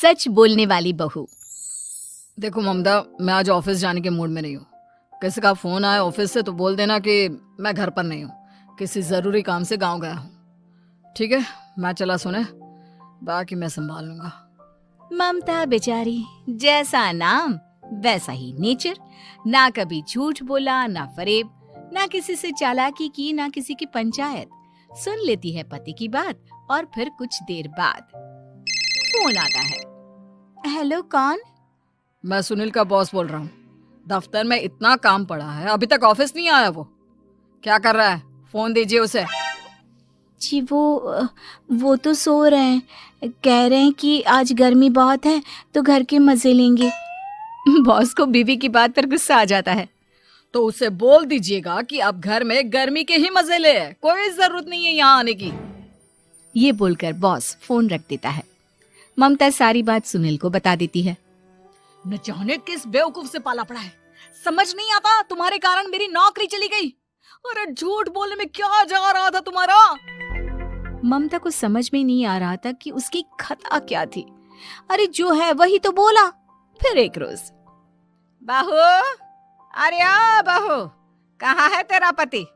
सच बोलने वाली बहू। देखो ममता, मैं आज ऑफिस जाने के मूड में नहीं हूँ। किसी का फोन आया ऑफिस से तो बोल देना कि मैं घर पर नहीं हूँ, किसी जरूरी काम से गांव गया हूँ। ठीक है, मैं चला सोने, बाकी मैं संभाल लूंगा। ममता बेचारी, जैसा नाम वैसा ही नेचर। ना कभी झूठ बोला, ना फरेब, ना किसी से चालाकी की, ना किसी की पंचायत। सुन लेती है पति की बात और फिर कुछ देर बाद फोन आता है। हेलो, कौन? मैं सुनील का बॉस बोल रहा हूँ। दफ्तर में इतना काम पड़ा है, अभी तक ऑफिस नहीं आया। वो क्या कर रहा है? फोन दीजिए उसे। जी वो तो सो रहे हैं, कह रहे हैं कि आज गर्मी बहुत है तो घर के मजे लेंगे। बॉस को बीवी की बात पर गुस्सा आ जाता है। तो उसे बोल दीजिएगा कि अब घर में गर्मी के ही मजे ले, कोई जरूरत नहीं है यहाँ आने की। ये बोलकर बॉस फोन रख देता है। ममता सारी बात सुनील को बता देती है। न जाने किस बेवकूफ से पाला पड़ा है, समझ नहीं आता। तुम्हारे कारण मेरी नौकरी चली गई। अरे झूठ बोलने में क्या जा रहा था तुम्हारा? ममता को समझ में नहीं आ रहा था कि उसकी खता क्या थी। अरे जो है वही तो बोला। फिर एक रोज, बहू, अरे आ बहू, कहाँ है तेरा पति?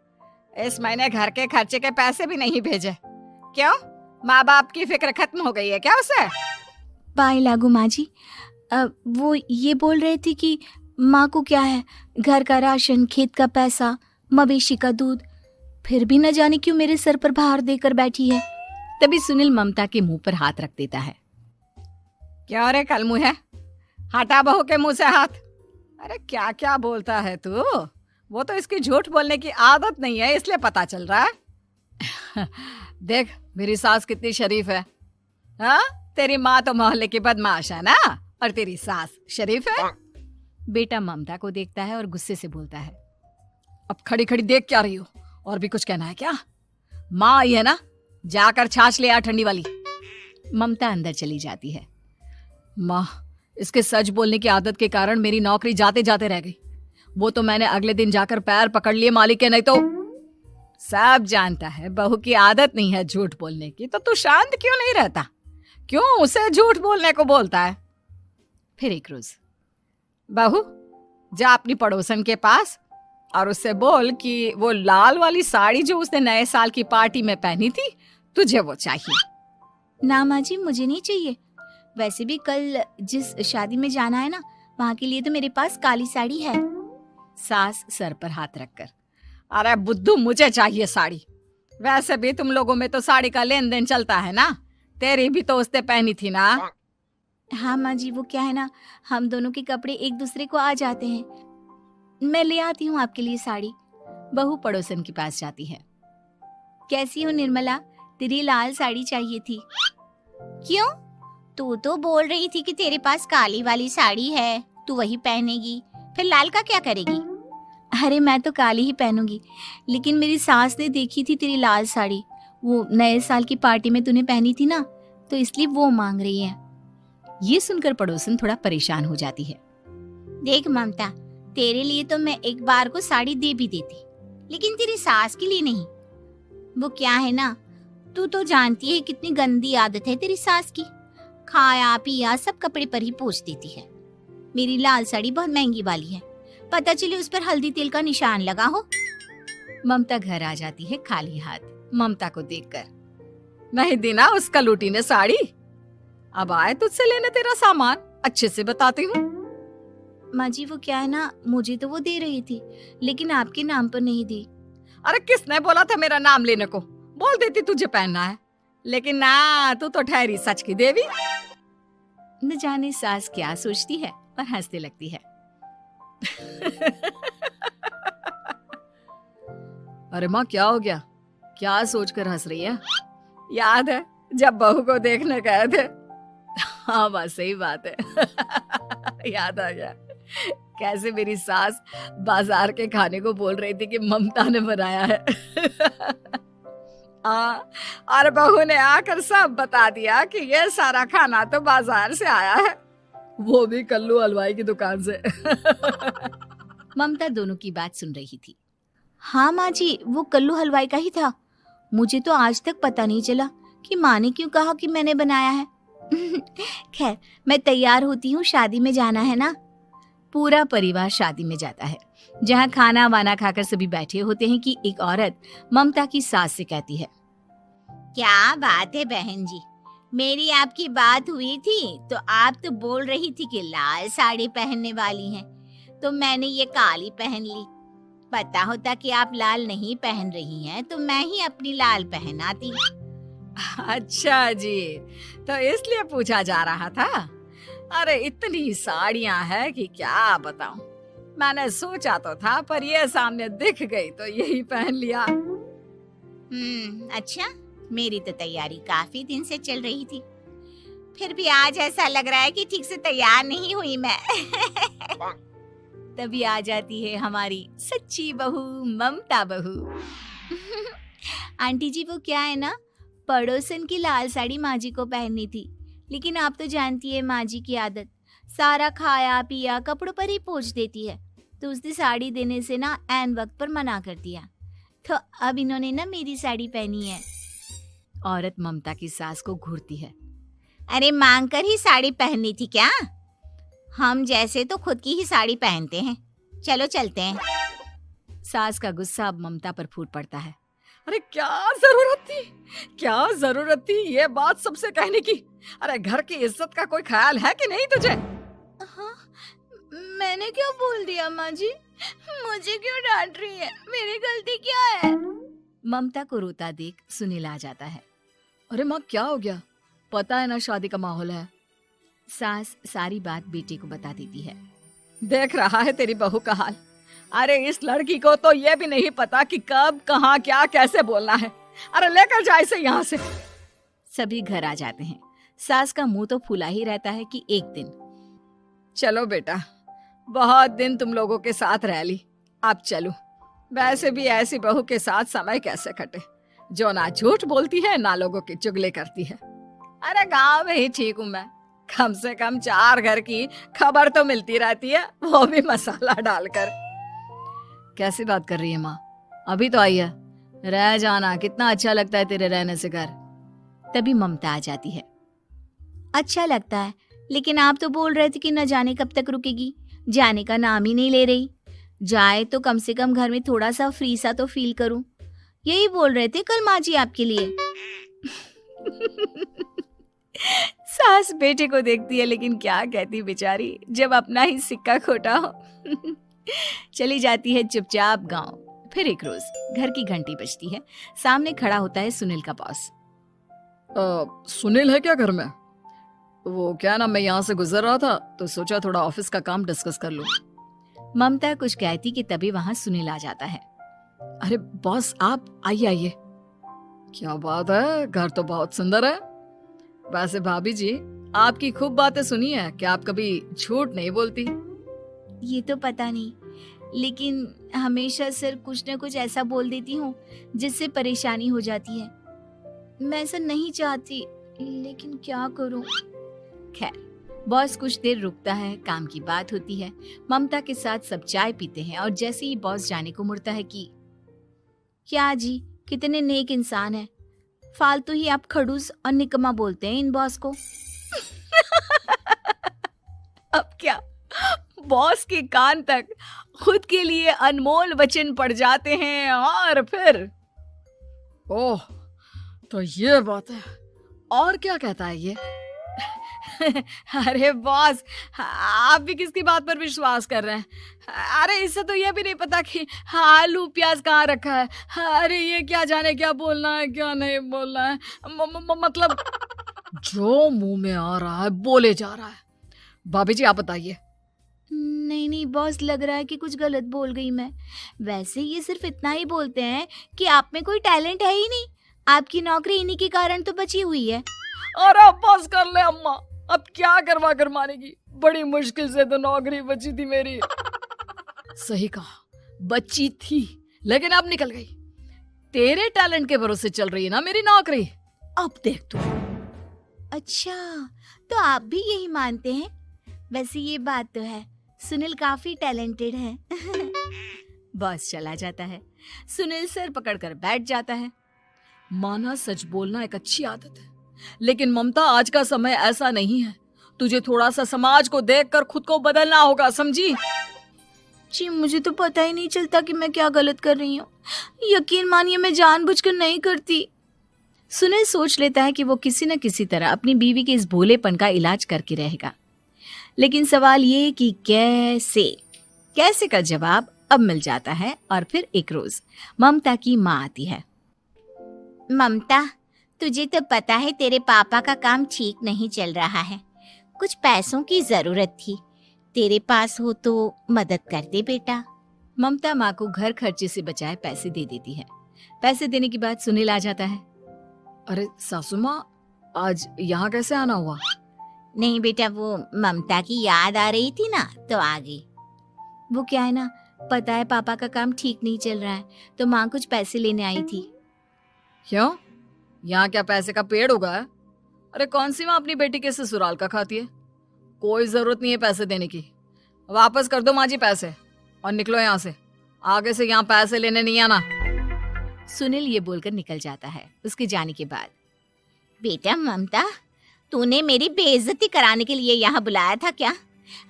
इस महीने घर के खर्चे के पैसे भी नहीं भेजे। क्यों, माँ बाप की फिक्र खत्म हो गई है क्या उसे? पाए लागू माँ जी, वो ये बोल रहे थे कि माँ को क्या है, घर का राशन, खेत का पैसा, मवेशी का दूध, फिर भी न जाने क्यों मेरे सर पर भार देकर बैठी है। तभी सुनील ममता के मुंह पर हाथ रख देता है। क्या रे कलमुँह है, हटा बहू के मुंह से हाथ। अरे क्या क्या बोलता है तू? वो तो इसकी झूठ बोलने की आदत नहीं है, इसलिए पता चल रहा है। देख मेरी सास कितनी शरीफ है। हाँ, तेरी माँ तो मोहल्ले की बदमाश है ना, और तेरी सास शरीफ है। बेटा ममता को देखता है और गुस्से से बोलता है। अब खड़ी खड़ी देख क्या रही हो? और भी कुछ कहना है क्या? माँ आई है ना, जाकर छाछ ले आ ठंडी वाली। ममता अंदर चली जाती है। माँ, इसके सच बोलने की आदत के कारण मेरी नौकरी जाते जाते रह गई। वो तो मैंने अगले दिन जाकर पैर पकड़ लिए मालिक के, नहीं तो। सब जानता है बहू की आदत नहीं है झूठ बोलने की, तो तू शांत क्यों नहीं रहता? क्यों उसे झूठ बोलने को बोलता है? फिर एक रोज, बहू, जा अपनी पड़ोसन के पास और उससे बोल कि वो लाल वाली साड़ी जो उसने नए साल की पार्टी में पहनी थी, तुझे वो चाहिए। ना माँ जी, मुझे नहीं चाहिए। वैसे भी कल जिस शादी में जाना है ना, वहाँ के लिए तो मेरे पास काली साड़ी है। सास सर पर हाथ रखकर, अरे बुद्धू, मुझे चाहिए साड़ी। वैसे भी तुम लोगों में तो साड़ी का लेन देन चलता है ना, तेरी भी तो उसने पहनी थी ना। हाँ माँ जी, वो क्या है ना, हम दोनों के कपड़े एक दूसरे को आ जाते हैं। मैं ले आती हूँ आपके लिए साड़ी। बहू पड़ोसन के पास जाती है। कैसी हो निर्मला, तेरी लाल साड़ी चाहिए थी। क्यों? तू तो बोल रही थी कि तेरे पास काली वाली साड़ी है, तू वही पहनेगी, फिर लाल का क्या करेगी? अरे मैं तो काली ही पहनूंगी, लेकिन मेरी सास ने देखी थी तेरी लाल साड़ी, वो नए साल की पार्टी में तूने पहनी थी ना, तो इसलिए वो मांग रही है। ये सुनकर पड़ोसन थोड़ा परेशान हो जाती है। देख ममता, तेरे लिए तो मैं एक बार को साड़ी दे भी देती, लेकिन तेरी सास के लिए नहीं। वो क्या है ना, तू तो जानती है कितनी गंदी आदत है तेरी सास की, खाया पिया सब कपड़े पर ही पोंछ देती है। मेरी लाल साड़ी बहुत महंगी वाली है, पता चले उस पर हल्दी तेल का निशान लगा हो। ममता घर आ जाती है खाली हाथ, ममता को देखकर। नहीं दी ना उस कलूटी ने साड़ी, अब आए तुझसे लेने तेरा सामान, अच्छे से बताती हूँ। माँ जी, वो क्या है ना, मुझे तो वो दे रही थी, लेकिन आपके नाम पर नहीं दी। अरे किसने बोला था मेरा नाम लेने को? बोल देती तुझे पहनना है, लेकिन ना, तू तो ठहरी सच की देवी। न जाने सास क्या सोचती है और हंसने लगती है। अरे माँ, क्या हो गया? क्या सोचकर हंस रही है? याद है जब बहू को देखने गए थे? हाँ बस सही बात है। याद आ गया कैसे मेरी सास बाजार के खाने को बोल रही थी कि ममता ने बनाया है। और बहू ने आकर सब बता दिया कि ये सारा खाना तो बाजार से आया है, वो भी कल्लू हलवाई की दुकान से। ममता दोनों की बात सुन रही थी। हाँ माँ जी, वो कल्लू हलवाई का ही था। मुझे तो आज तक पता नहीं चला कि माँ ने क्यों कहा कि मैंने बनाया है। खैर, मैं तैयार होती हूँ, शादी में जाना है ना। पूरा परिवार शादी में जाता है, जहाँ खाना वाना खाकर सभी बैठे होते हैं कि एक औरत ममता की सास से कहती है, क्या बात है बहन जी, मेरी आपकी बात हुई थी तो आप तो बोल रही थी कि लाल साड़ी पहनने वाली हैं, तो मैंने ये काली पहन ली। पता होता कि आप लाल नहीं पहन रही हैं तो मैं ही अपनी लाल पहनाती। अच्छा जी, तो इसलिए पूछा जा रहा था। अरे इतनी साड़ियां हैं कि क्या बताऊं। मैंने सोचा तो था, पर ये सामने दिख गई तो यही पहन लिया। अच्छा, मेरी तो तैयारी काफी दिन से चल रही थी, फिर भी आज ऐसा लग रहा है कि ठीक से तैयार नहीं हुई मैं। तभी आ जाती है हमारी सच्ची बहू, ममता बहू। आंटी जी, वो क्या है ना, पड़ोसन की लाल साड़ी माँ जी को पहननी थी, लेकिन आप तो जानती है माँ जी की आदत, सारा खाया पिया कपड़ों पर ही पोंछ देती है, तो उसने साड़ी देने से ना ऐन वक्त पर मना कर दिया, तो अब इन्होंने ना मेरी साड़ी पहनी है। औरत ममता की सास को घूरती है, अरे मांग कर ही साड़ी पहननी थी क्या? हम जैसे तो खुद की ही साड़ी पहनते हैं, चलो चलते हैं। सास का गुस्सा अब ममता पर फूट पड़ता है। अरे क्या जरूरत थी ये बात सबसे कहने की? अरे घर की इज्जत का कोई ख्याल है कि नहीं तुझे? हाँ, मैंने क्या बोल दिया माँ जी? मुझे क्यों डांट रही है? मेरी गलती क्या है? ममता को रोता देख सुनील आ जाता है। अरे माँ, क्या हो गया? पता है ना शादी का माहौल है। सास सारी बात बेटे को बता देती है। देख रहा है तेरी बहू का हाल। अरे इस लड़की को तो ये भी नहीं पता कि कब कहाँ क्या कैसे बोलना है। अरे लेकर जा इसे यहाँ से। सभी घर आ जाते हैं। सास का मुंह तो फूला ही रहता है कि एक दिन। चलो बेटा, बहुत दिन तुम लोगों के साथ रह ली, अब चलो। वैसे भी ऐसी बहू के साथ समय कैसे कटे, जो ना झूठ बोलती है ना लोगों की चुगली करती है। अरे गांव में ही ठीक हूँ मैं, कम से कम 4 घर की खबर तो मिलती रहती है, वो भी मसाला डालकर। कैसी बात कर रही है माँ? अभी तो आई है, रह जाना, कितना अच्छा लगता है तेरे रहने से घर। तभी ममता आ जाती है। अच्छा लगता है, लेकिन आप तो बोल रहे थे कि न जाने कब तक रुकेगी, जाने का नाम ही नहीं ले रही। जाए तो कम से कम घर में थोड़ा सा फ्री सा तो फील करूं, यही बोल रहे थे कल माँ जी आपके लिए। सास बेटे को देखती है, लेकिन क्या कहती बेचारी, जब अपना ही सिक्का खोटा हो। चली जाती है चुपचाप गांव। फिर एक रोज घर की घंटी बजती है। सामने खड़ा होता है सुनील का बॉस। सुनील है क्या घर में? वो क्या ना, मैं यहाँ से गुजर रहा था तो सोचा थोड़ा ऑफिस का काम डिस्कस कर लूं। ममता कुछ कहती कि तभी वहां सुनील आ जाता है। अरे बॉस, आप आइए आइए। क्या बात है, घर तो बहुत सुंदर है। वैसे भाभी जी, आपकी खूब बातें सुनी है कि आप कभी झूठ नहीं बोलती। ये तो पता नहीं, लेकिन हमेशा सर कुछ न कुछ ऐसा बोल देती हूँ जिससे परेशानी हो जाती है। मैं ऐसा नहीं चाहती, लेकिन क्या करूँ। खैर, बॉस कुछ देर रुकता है, काम की बात होती है। ममता के साथ सब चाय पीते हैं और जैसे ही बॉस जाने को मुड़ता है कि क्या जी, कितने नेक इंसान हैं, फालतू ही आप खड़ूस और निकम्मा बोलते हैं इन बॉस को। अब क्या, बॉस के कान तक खुद के लिए अनमोल वचन पड़ जाते हैं और फिर ओह, तो ये बात है। और क्या कहता है ये? अरे बॉस, आप भी किसकी बात पर विश्वास कर रहे हैं? अरे इससे तो ये भी नहीं पता कि आलू प्याज कहाँ रखा है। अरे ये क्या जाने क्या बोलना है क्या नहीं बोलना है। मतलब जो मुंह में आ रहा है बोले जा रहा है। भाभी जी, आप बताइए। नहीं नहीं बॉस, लग रहा है कि कुछ गलत बोल गई मैं। वैसे ये सिर्फ इतना ही बोलते हैं कि आप में कोई टैलेंट है ही नहीं, आपकी नौकरी इन्हीं के कारण तो बची हुई है। अरे बस कर ले अम्मा, अब क्या करवा कर मानेगी, बड़ी मुश्किल से तो नौकरी बची थी मेरी। सही कहा, बची थी लेकिन अब निकल गई। तेरे टैलेंट के भरोसे चल रही है ना मेरी नौकरी, अब देख तू। अच्छा, तो आप भी यही मानते हैं? वैसे ये बात तो है, सुनील काफी टैलेंटेड है। बॉस चला जाता है। सुनील सर पकड़कर बैठ जाता है। माना सच बोलना एक अच्छी आदत है, लेकिन ममता, आज का समय ऐसा नहीं है। तुझे थोड़ा सा समाज को देखकर खुद को बदलना होगा, समझी? जी मुझे तो पता ही नहीं चलता कि मैं क्या गलत कर रही हूँ। यकीन मानिए मैं जानबूझकर नहीं करती। सुनील सोच लेता है कि वो किसी न किसी तरह अपनी बीवी के इस भोलेपन का इलाज करके रहेगा, लेकिन सवाल ये कि कैसे का जवाब अब मिल जाता है। और फिर एक रोज ममता की माँ आती है। ममता, तुझे तो पता है तेरे पापा का काम ठीक नहीं चल रहा है, कुछ पैसों की जरूरत थी, तेरे पास हो तो मदद कर दे बेटा। ममता माँ को घर खर्चे से बचाए पैसे दे देती है। पैसे देने के बाद सुनील आ जाता है। अरे सासू माँ, आज यहाँ कैसे आना हुआ? नहीं बेटा, वो ममता की याद आ रही थी ना तो आ गई। वो क्या है ना, पता है पापा का काम ठीक नहीं चल रहा है, तो माँ कुछ पैसे लेने आई थी। क्यों? यहाँ क्या पैसे का पेड़ उगा है? अरे कौन सी माँ अपनी बेटी के ससुराल का खाती है? कोई जरूरत नहीं है पैसे देने की। वापस कर दो माँ जी पैसे और निकलो यहाँ से। आगे से यहाँ पैसे लेने नहीं आना। सुनील ये बोलकर निकल जाता है। उसके जाने के बाद, बेटा ममता, तूने मेरी बेइज्जती कराने के लिए यहाँ बुलाया था क्या?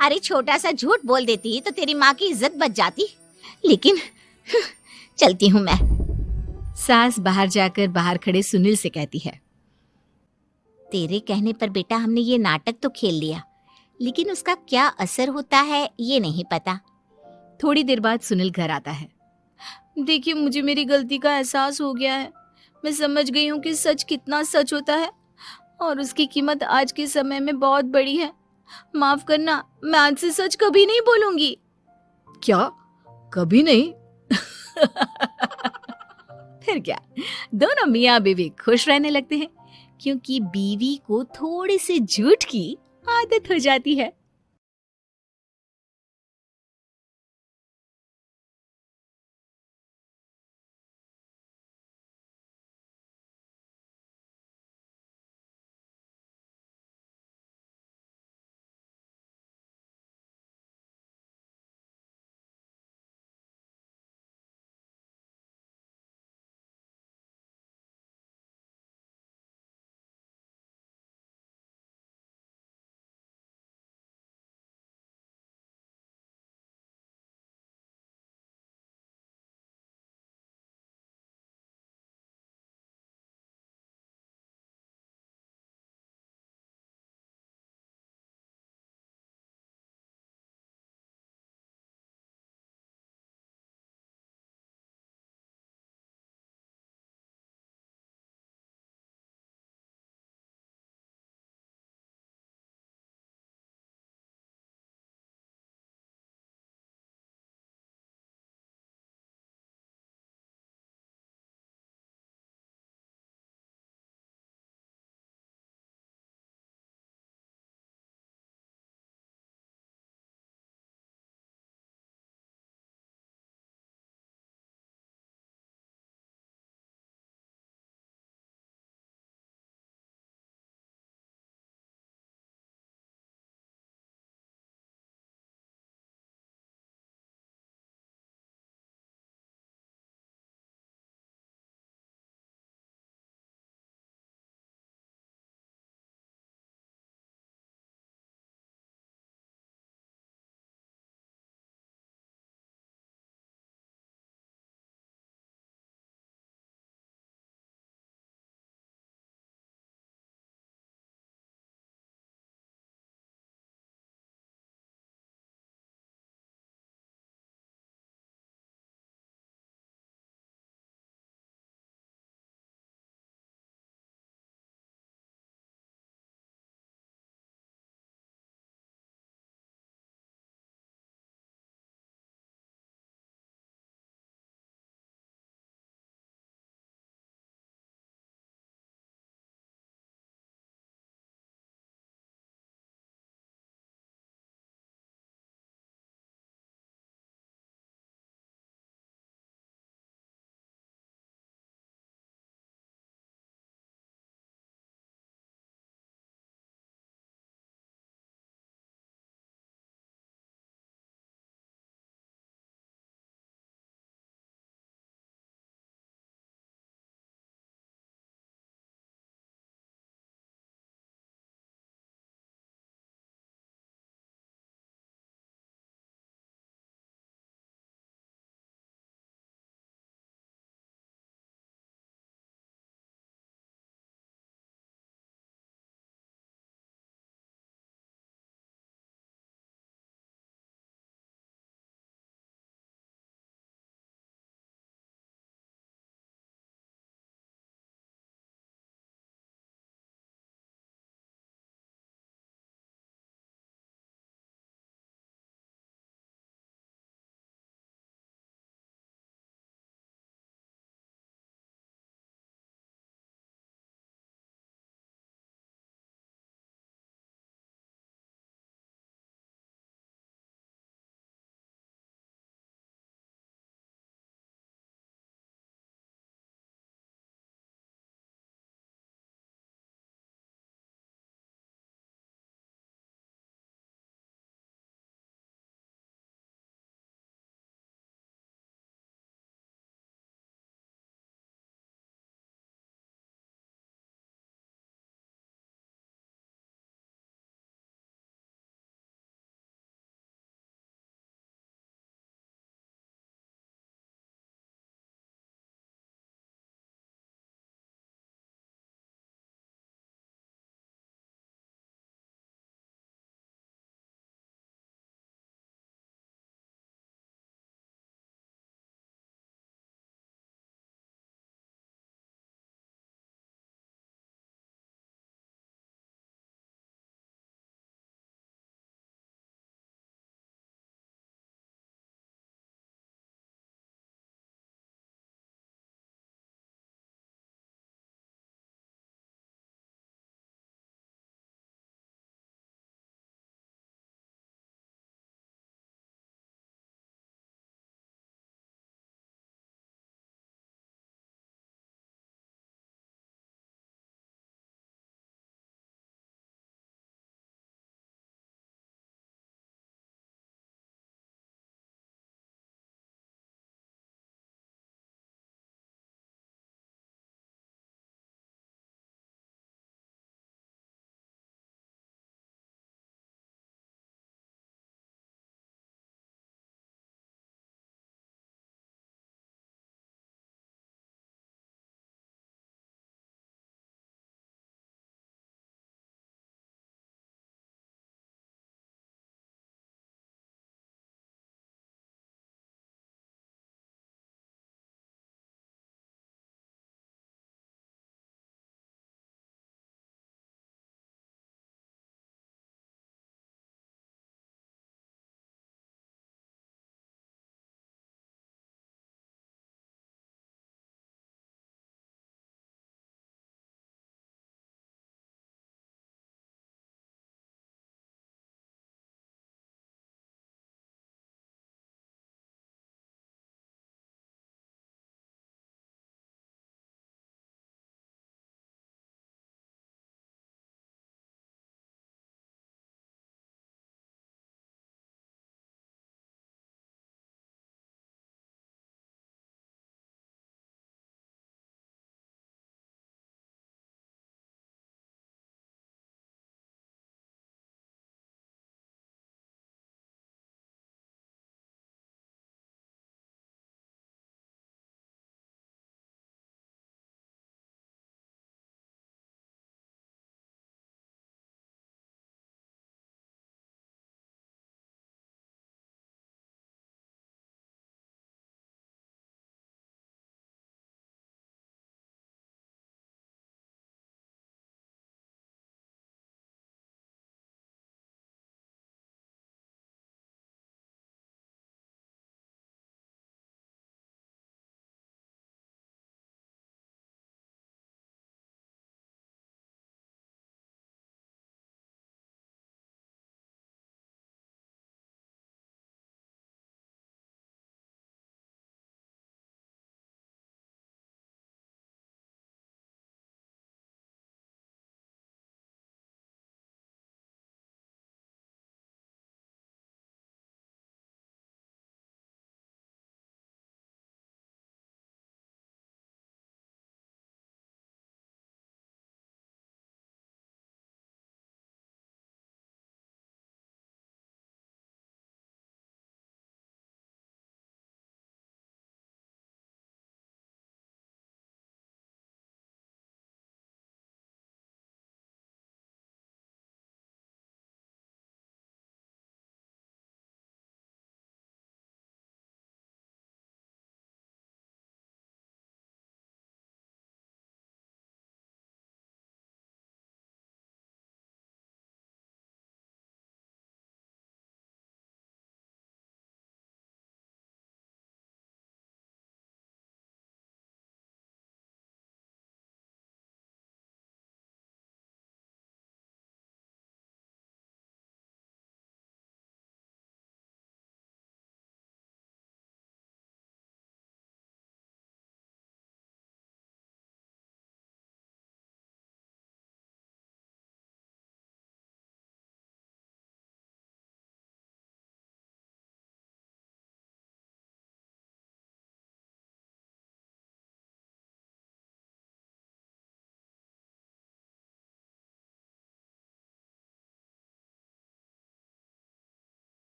अरे छोटा सा झूठ बोल देती तो तेरी माँ की इज्जत बच जाती, लेकिन चलती हूँ मैं। सास बाहर जाकर बाहर खड़े सुनील से कहती है, तेरे कहने पर बेटा हमने ये नाटक तो खेल लिया, लेकिन उसका क्या असर होता है ये नहीं पता। थोड़ी देर बाद सुनील घर आता है। देखिए, मुझे मेरी गलती का एहसास हो गया है। मैं समझ गई हूँ कि सच कितना सच होता है और उसकी कीमत आज के समय में बहुत बड़ी है। माफ करना, मैं आज से सच कभी नहीं बोलूंगी। क्या? कभी नहीं? फिर क्या, दोनों मियाँ बीवी खुश रहने लगते हैं, क्योंकि बीवी को थोड़े से झूठ की आदत हो जाती है।